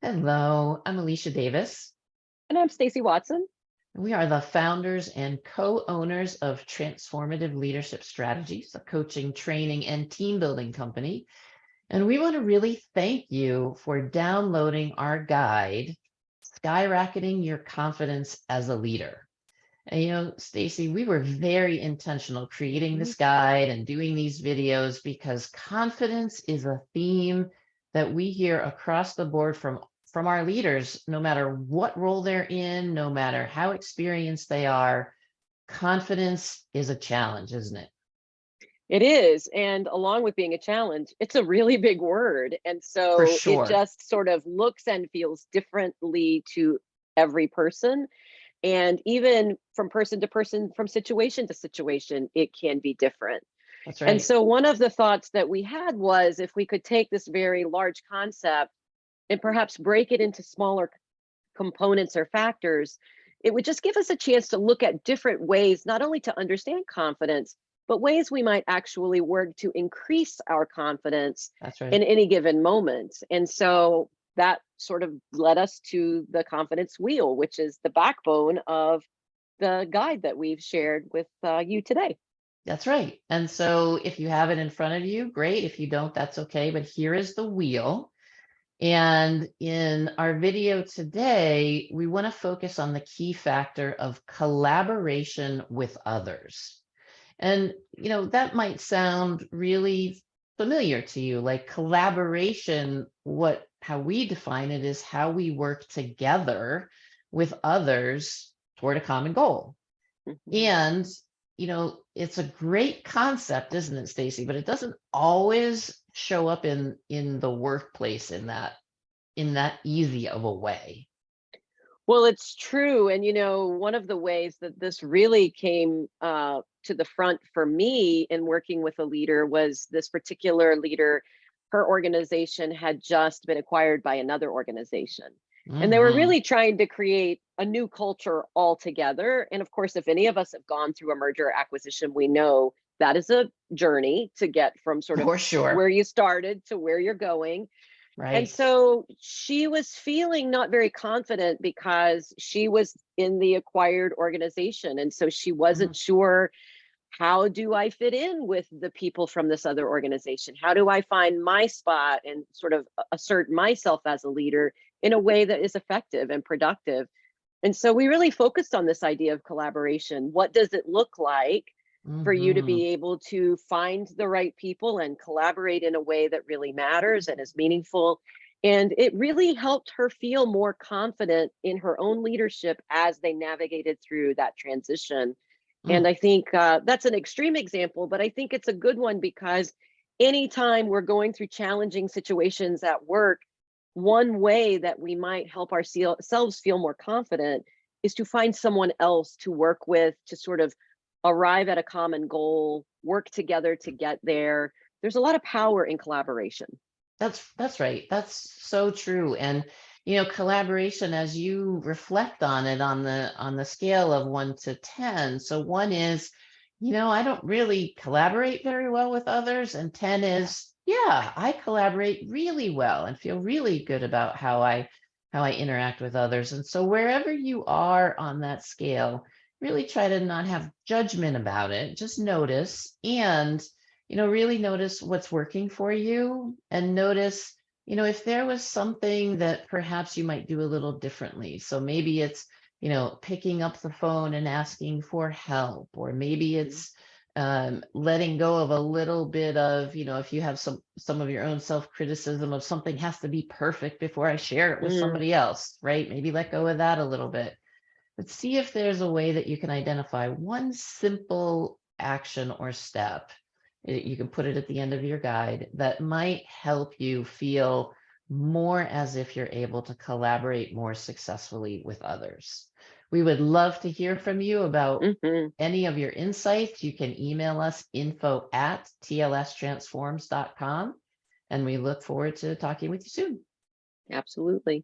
Hello, I'm Alicia Davis. And I'm Stacy Watson. We are the founders and co-owners of Transformative Leadership Strategies, a coaching, training, and team building company. And we want to really thank you for downloading our guide, Skyrocketing Your Confidence as a Leader. And Stacy, we were very intentional creating Mhm. this guide and doing these videos because confidence is a theme that we hear across the board from our leaders, no matter what role they're in, no matter how experienced they are. Confidence is a challenge, isn't it? It is. And along with being a challenge, it's a really big word. And For so it sure. just sort of looks and feels differently to every person. And even from person to person, from situation to situation, it can be different. That's And right. so one of the thoughts that we had was if we could take this very large concept and perhaps break it into smaller components or factors, it would just give us a chance to look at different ways, not only to understand confidence, but ways we might actually work to increase our confidence That's in right. any given moment. And so that sort of led us to the confidence wheel, which is the backbone of the guide that we've shared with you today. That's right. And so if you have it in front of you, great. If you don't, that's okay. But here is the wheel. And in our video today, we want to focus on the key factor of collaboration with others. And, that might sound really familiar to you, like collaboration, how we define it is how we work together with others toward a common goal. Mhm. And, it's a great concept, isn't it, Stacy? But it doesn't always show up in the workplace in that easy of a way. Well, it's true. And, one of the ways that this really came to the front for me in working with a leader was this particular leader. Her organization had just been acquired by another organization. And they were Hmm. really trying to create a new culture altogether. And of course, if any of us have gone through a merger or acquisition, we know that is a journey to get from sort of For sure. where you started to where you're going. And Right. so she was feeling not very confident because she was in the acquired organization. And so she Mhm. wasn't sure, how do I fit in with the people from this other organization? How do I find my spot and sort of assert myself as a leader in a way that is effective and productive? And so we really focused on this idea of collaboration. What does it look like for you to Mhm. be able to find the right people and collaborate in a way that really matters and is meaningful? And it really helped her feel more confident in her own leadership as they navigated through that transition. And Mm. I think that's an extreme example, but I think it's a good one because anytime we're going through challenging situations at work, one way that we might help ourselves feel more confident is to find someone else to work with to sort of arrive at a common goal, work together to get there. There's a lot of power in collaboration. That's right. That's so true. And collaboration, as you reflect on it on the scale of 1 to 10. So 1 is, I don't really collaborate very well with others, and 10 is, yeah, I collaborate really well and feel really good about how I interact with others. And so wherever you are on that scale, really try to not have judgment about it. Just notice and really notice what's working for you and notice, if there was something that perhaps you might do a little differently. So maybe it's, picking up the phone and asking for help, or maybe Mhm. it's letting go of a little bit of, if you have some of your own self-criticism of something has to be perfect before I share it with Mm. somebody else, right? Maybe let go of that a little bit. But see if there's a way that you can identify one simple action or step. You can put it at the end of your guide that might help you feel more as if you're able to collaborate more successfully with others. We would love to hear from you about Mhm. any of your insights. You can email us info@tlstransforms.com, and we look forward to talking with you soon. Absolutely.